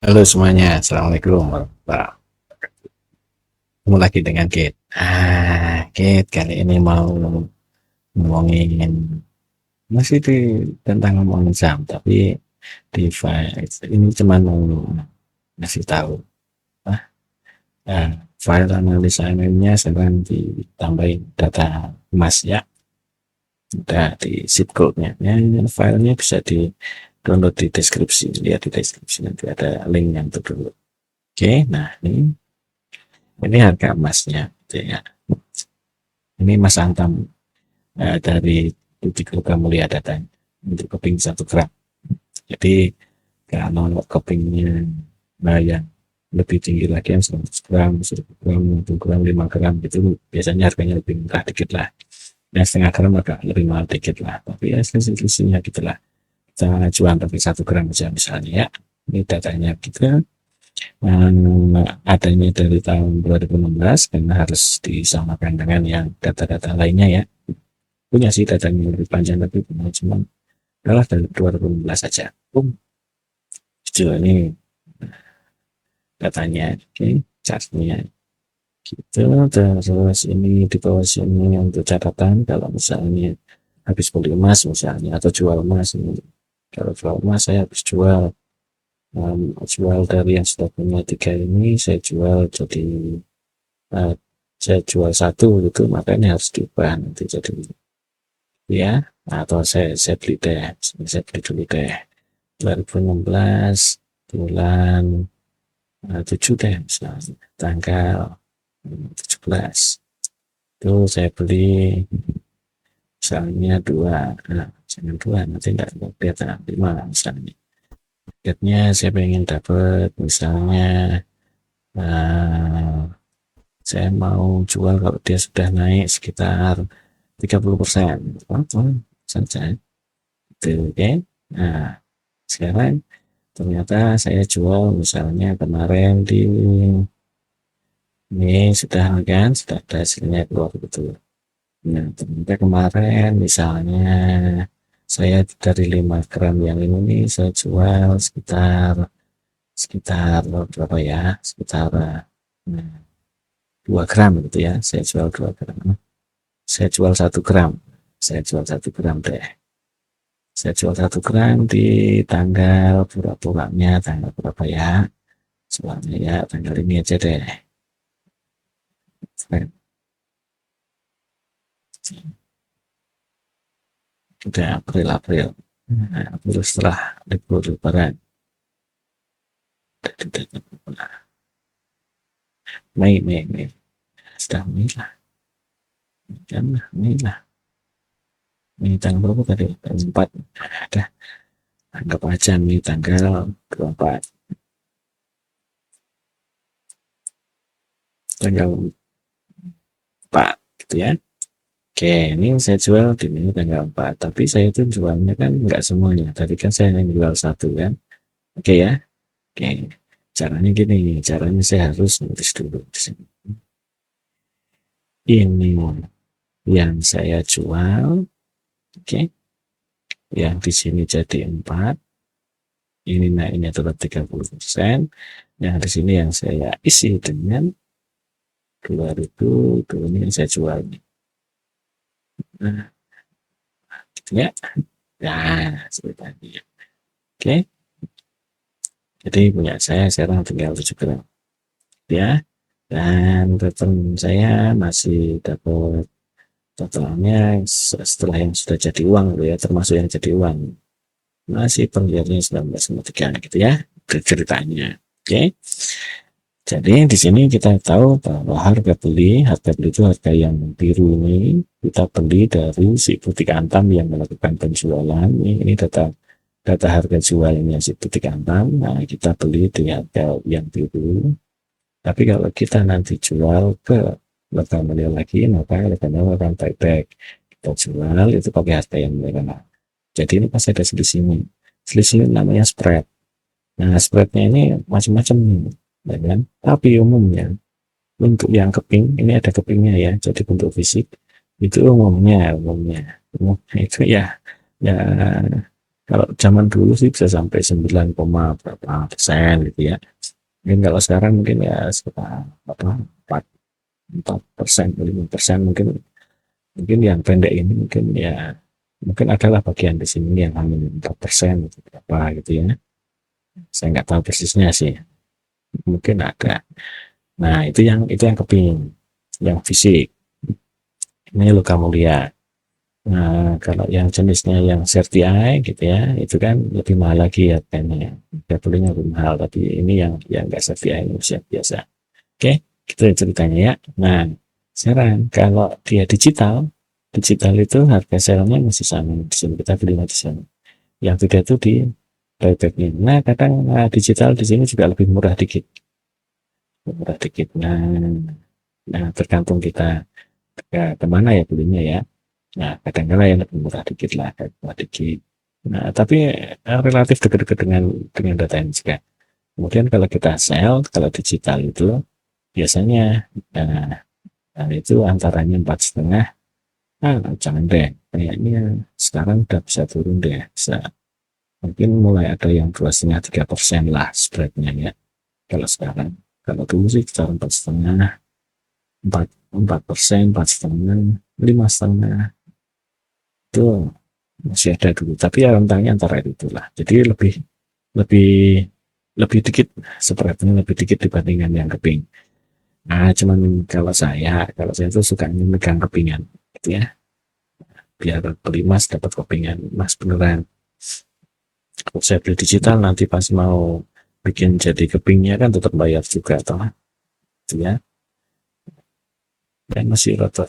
Halo semuanya, Assalamualaikum warahmatullahi wabarakatuh. Ketemu lagi dengan Kate. Kate kali ini mau ngomongin masih tentang ngomongin saham, tapi device ini cuma mau ngasih tahu. Ah, File analisa MM-nya sekarang ditambahin data emas ya, udah di zip code-nya. Ya, filenya bisa di download di deskripsi, lihat di deskripsi nanti ada linknya untuk dulu. Oke, nah ini harga emasnya gitu ya. Ini Mas Antam dari Butiku kamu lihat datanya untuk keping 1 gram. Jadi kalau kepingnya yang lebih tinggi lagi yang 100 gram, 1000 gram, 20 gram, 5 gram gitu biasanya harganya lebih murah dikit lah. Yang setengah gram agak lebih mahal dikit lah. Tapi ya selisihnya gitu lah. Kita jual tapi 1 gram aja misalnya ya. Ini datanya gitu. Adanya dari tahun 2016 karena harus disamakan dengan yang data-data lainnya ya. Punya sih datanya lebih panjang tapi punya cuma adalah dari 2016 saja. Ini datanya, oke, chartnya gitu. Terus ini di bawah sini untuk catatan kalau misalnya habis beli emas misalnya atau jual emas ini. Kalau jual emas saya habis jual dari yang sudah punya 3 ini saya jual jadi uh, saya jual satu gitu makanya harus diubah nanti jadi ya atau saya beli deh, saya beli dulu deh 2016 bulan 7 deh misalnya tanggal 17 itu saya beli misalnya dua, jangan dua nanti enggak kelihatan 5 misalnya targetnya saya pengen dapat misalnya uh, saya mau jual kalau dia sudah naik sekitar 30% apa saja itu oke. Nah sekarang ternyata saya jual misalnya kemarin ini sudah kan sudah ada hasilnya keluar betul. Nah ternyata kemarin misalnya saya dari 5 gram yang ini nih saya jual sekitar sekitar berapa ya sekitar 2 gram gitu ya saya jual 2 gram saya jual 1 gram saya jual 1 gram deh saya jual 1 gram di tanggal pura-puranya tanggal berapa ya soalnya ya tanggal ini aja deh. Udah April April. Nah, April setelah libur lebaran. Mei sudah Mei lah kan Mei lah Mei tanggal berapa tadi tanggal 4 ada anggap aja Mei tanggal 24 tanggal 4 gitu ya. Oke, ini saya jual di Mei tanggal 4 tapi saya itu jualnya kan nggak semuanya tadi kan saya hanya jual satu kan. Oke ya. Oke, caranya gini, caranya saya harus nulis dulu di sini. Ini yang saya jual, oke, yang di sini jadi 4, ini naiknya tetap 30%, yang di sini yang saya isi dengan 2000, ini yang saya jual. Nah, gitu ya. Nah, seperti tadi. Oke, jadi punya saya sekarang tinggal 7 gram. Ya, dan return saya masih dapat totalnya setelah yang sudah jadi uang gitu ya, termasuk yang jadi uang. Masih per liarnya 19,3 gitu ya ceritanya. Oke. Jadi di sini kita tahu bahwa harga beli itu harga yang biru ini kita beli dari si butik Antam yang melakukan penjualan. Ini data data harga jualnya si butik Antam. Nah, kita beli di harga yang biru. Tapi kalau kita nanti jual ke Legamelia lagi, maka Legamelia akan buyback. Kita jual itu pakai harga yang mereka. Jadi ini pasti ada selisih ini. Selisih ini namanya spread. Nah, spreadnya ini macam-macam nih, ya kan? Tapi umumnya untuk yang keping ini ada kepingnya ya, jadi bentuk fisik itu umumnya itu ya ya Kalau zaman dulu sih bisa sampai 9, berapa persen gitu ya. Mungkin kalau sekarang mungkin ya sekitar apa 4% 5% mungkin. Mungkin yang pendek ini mungkin ya mungkin adalah bagian di sini yang hanya 4% gitu, berapa gitu ya. Saya nggak tahu persisnya sih. Mungkin ada. Nah, itu yang keping, yang fisik. Ini lo kamu lihat. Nah, kalau yang jenisnya yang CRTI gitu ya, itu kan lebih mahal lagi ya kayaknya. Belinya lebih mahal, tapi ini yang nggak CRTI, ini usia biasa. Oke, gitu ceritanya ya. Nah, sekarang kalau dia digital, digital itu harga selnya masih sama. Di sini kita belinya di sini. Yang beda itu di buybacknya. Nah, kadang digital di sini juga lebih murah dikit. Murah dikit. Nah, tergantung kita kemana ya belinya ya. Nah, kadang-kadang yang lebih murah dikit lah, murah dikit. Nah, tapi relatif dekat-dekat dengan data yang juga. Kemudian kalau kita sell, kalau digital itu biasanya itu antaranya 4,5. Jangan deh, kayaknya sekarang udah bisa turun deh, bisa mungkin mulai ada yang 2,5 3% lah spreadnya ya. Kalau sekarang, kalau dulu sih sekitar 4,5, 4% 4,5 5,5 itu masih ada dulu. Tapi ya rentangnya antara itu lah. Jadi lebih lebih lebih dikit spreadnya lebih dikit dibandingkan yang keping. Nah, cuman kalau saya tuh suka megang kepingan, gitu ya. Biar beli emas dapat kepingan emas beneran. Kalau saya beli digital nanti pas mau bikin jadi kepingnya kan tetap bayar juga toh, gitu ya. Dan masih rata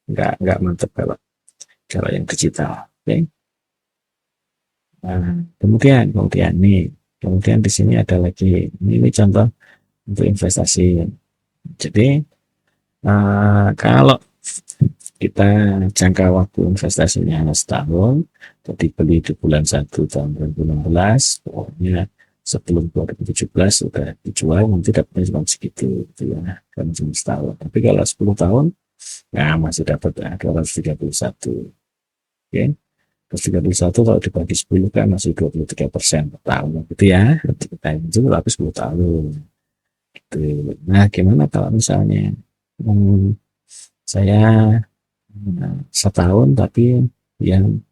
enggak mantap kalau kalau yang digital. Oke. Okay? Nah, kemudian di sini ada lagi ini contoh untuk investasi. Jadi kalau kita jangka waktu investasinya hanya setahun, jadi beli di bulan 1 tahun 2016, pokoknya sebelum 2017 sudah dijual, nanti dapatnya cuma segitu, gitu ya, kan cuma setahun. Tapi kalau 10 tahun, nah masih dapat 231. Oke, 231 kalau dibagi 10 kan masih 23% per tahun, gitu ya. Kita itu tapi 10 tahun. Gitu. Nah, gimana kalau misalnya saya setahun tapi yang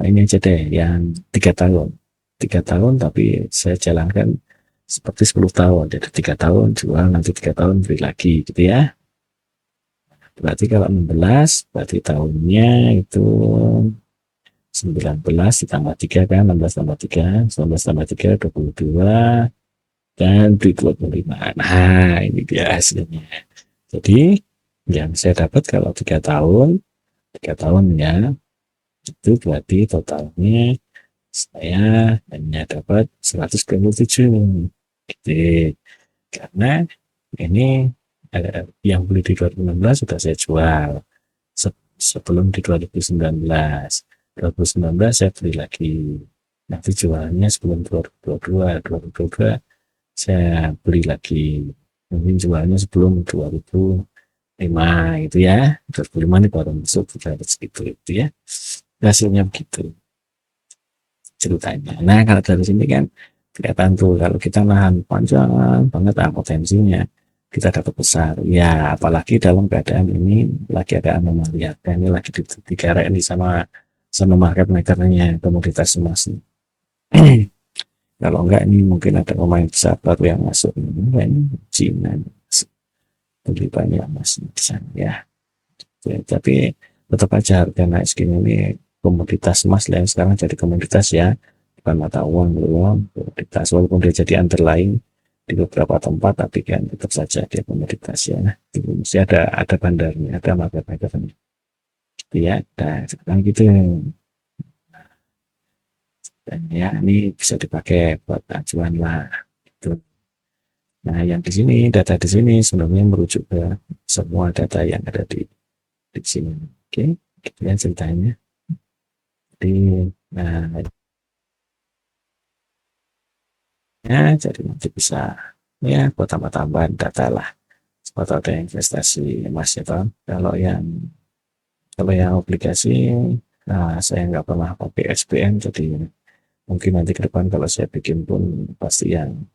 ini aja deh yang 3 tahun 3 tahun tapi saya jalankan seperti 10 tahun, jadi 3 tahun jual, nanti 3 tahun beli lagi gitu ya. Berarti kalau 16 berarti tahunnya itu 19 ditambah 3 kan, 16 tambah 3, 19 tambah 3 22, dan di 25. Nah, ini dia hasilnya. Jadi yang saya dapat kalau 3 tahun ya, itu berarti totalnya saya hanya dapat 127 gitu. Karena ini yang beli di 2016 sudah saya jual sebelum di 2019. 2019 saya beli lagi, nanti jualnya sebelum 2022 saya beli lagi, mungkin jualnya sebelum 2005 gitu ya. 2005 ini baru masuk kita segitu itu ya, hasilnya begitu ceritanya. Nah, kalau dari sini kan kelihatan tuh kalau kita nahan panjang banget potensinya kita dapat besar. Ya, apalagi dalam keadaan ini lagi ada anomali harga, ini lagi dikerek ini sama sama market makernya komoditas emas. Kalau enggak ini mungkin ada pemain besar baru yang masuk. Ini Cina beli banyak emas di sana ya. Ya, tapi tetap aja harga naik segini ini komoditas emas yang sekarang jadi komoditas ya, bukan mata uang belum komoditas, walaupun dia jadi underlying di beberapa tempat tapi kan tetap saja dia komoditas ya. Itu mesti ada bandarnya, ada market makernya gitu ya. Nah, sekarang gitu, dan ya ini bisa dipakai buat acuan lah gitu. Nah, yang di sini data di sini sebenarnya merujuk ke semua data yang ada di sini. Oke, gitu ya ceritanya. Jadi, nah, ya, jadi nanti bisa ya buat tambah-tambahan data lah. Atau ada investasi emas ya toh. Kalau yang obligasi Saya nggak pernah pakai SPM, jadi mungkin nanti ke depan kalau saya bikin pun pasti yang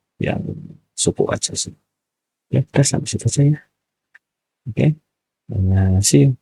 suku aja sih. Ya udah sampai situ aja ya. Oke. Nah, see you.